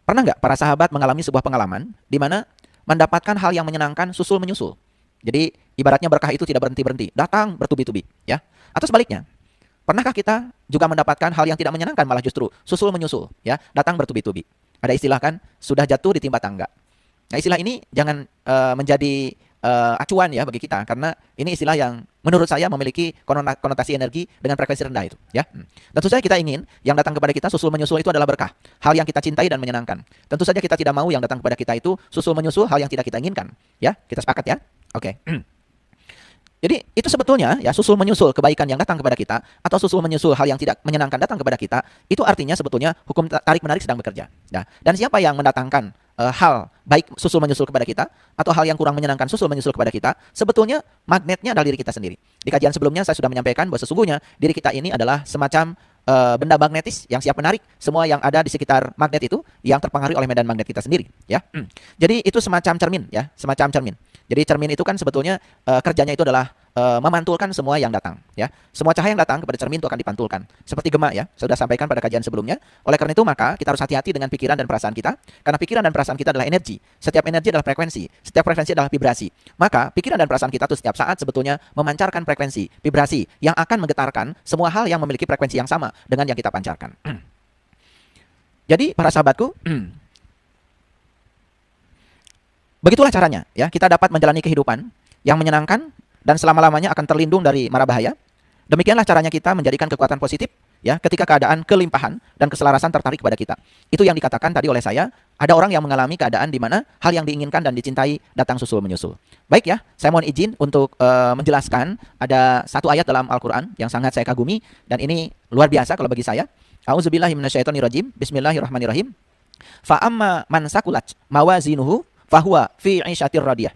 Pernah nggak para sahabat mengalami sebuah pengalaman di mana mendapatkan hal yang menyenangkan susul menyusul? Jadi ibaratnya berkah itu tidak berhenti-berhenti, datang bertubi-tubi, ya. Atau sebaliknya, pernahkah kita juga mendapatkan hal yang tidak menyenangkan malah justru susul menyusul, ya, datang bertubi-tubi. Ada istilah kan, sudah jatuh ditimpa tangga. Nah, istilah ini jangan menjadi acuan ya bagi kita, karena ini istilah yang menurut saya memiliki konotasi energi dengan frekuensi rendah itu, ya. Tentu saja kita ingin yang datang kepada kita susul menyusul itu adalah berkah, hal yang kita cintai dan menyenangkan. Tentu saja kita tidak mau yang datang kepada kita itu susul menyusul hal yang tidak kita inginkan, ya. Kita sepakat ya? Oke. Jadi itu sebetulnya ya susul menyusul kebaikan yang datang kepada kita atau susul menyusul hal yang tidak menyenangkan datang kepada kita, itu artinya sebetulnya hukum tarik menarik sedang bekerja. Nah, dan siapa yang mendatangkan hal baik susul menyusul kepada kita atau hal yang kurang menyenangkan susul menyusul kepada kita, sebetulnya magnetnya adalah diri kita sendiri. Di kajian sebelumnya saya sudah menyampaikan bahwa sesungguhnya diri kita ini adalah semacam benda magnetis yang siap menarik semua yang ada di sekitar magnet itu yang terpengaruh oleh medan magnet kita sendiri, ya. Jadi itu semacam cermin ya, semacam cermin. Jadi cermin itu kan sebetulnya kerjanya itu adalah memantulkan semua yang datang, ya. Semua cahaya yang datang kepada cermin itu akan dipantulkan. Seperti gema ya, saya sudah sampaikan pada kajian sebelumnya. Oleh karena itu maka kita harus hati-hati dengan pikiran dan perasaan kita, karena pikiran dan perasaan kita adalah energi. Setiap energi adalah frekuensi, setiap frekuensi adalah vibrasi. Maka pikiran dan perasaan kita itu setiap saat sebetulnya memancarkan frekuensi, vibrasi yang akan menggetarkan semua hal yang memiliki frekuensi yang sama dengan yang kita pancarkan. Jadi para sahabatku, begitulah caranya ya, kita dapat menjalani kehidupan yang menyenangkan dan selama-lamanya akan terlindung dari mara bahaya. Demikianlah caranya kita menjadikan kekuatan positif ya ketika keadaan kelimpahan dan keselarasan tertarik kepada kita. Itu yang dikatakan tadi oleh saya, ada orang yang mengalami keadaan di mana hal yang diinginkan dan dicintai datang susul menyusul. Baik ya, saya mohon izin untuk menjelaskan ada satu ayat dalam Al-Qur'an yang sangat saya kagumi dan ini luar biasa kalau bagi saya. A'udzubillahi minasyaitonirrajim. Bismillahirrahmanirrahim. Fa amma man sakulat mawazinuhu fahuwa fi 'isyatir radiyah.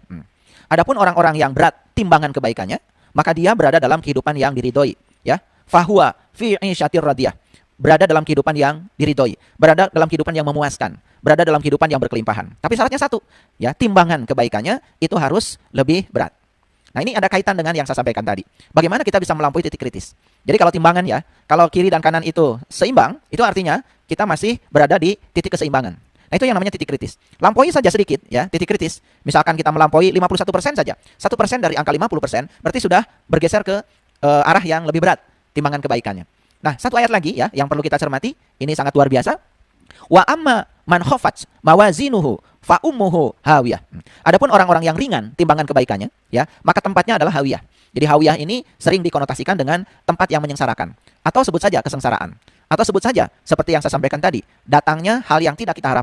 Adapun orang-orang yang berat timbangan kebaikannya, maka dia berada dalam kehidupan yang diridhoi, ya. Fahuwa fi 'isyatir radiyah. Berada dalam kehidupan yang diridhoi, berada dalam kehidupan yang memuaskan, berada dalam kehidupan yang berkelimpahan. Tapi syaratnya satu, ya, timbangan kebaikannya itu harus lebih berat. Nah, ini ada kaitan dengan yang saya sampaikan tadi. Bagaimana kita bisa melampaui titik kritis? Jadi kalau timbangan ya, kalau kiri dan kanan itu seimbang, itu artinya kita masih berada di titik keseimbangan. Nah, itu yang namanya titik kritis. Lampaui saja sedikit ya, titik kritis. Misalkan kita melampaui 51% saja. 1% dari angka 50% berarti sudah bergeser ke arah yang lebih berat timbangan kebaikannya. Nah, satu ayat lagi ya yang perlu kita cermati, ini sangat luar biasa. Wa amma man khafat mawazinuhu fa ummuhu hawiyah. Adapun orang-orang yang ringan timbangan kebaikannya, ya, maka tempatnya adalah hawiyah. Jadi hawiyah ini sering dikonotasikan dengan tempat yang menyengsarakan atau sebut saja kesengsaraan. Atau sebut saja seperti yang saya sampaikan tadi, datangnya hal yang tidak kita harapkan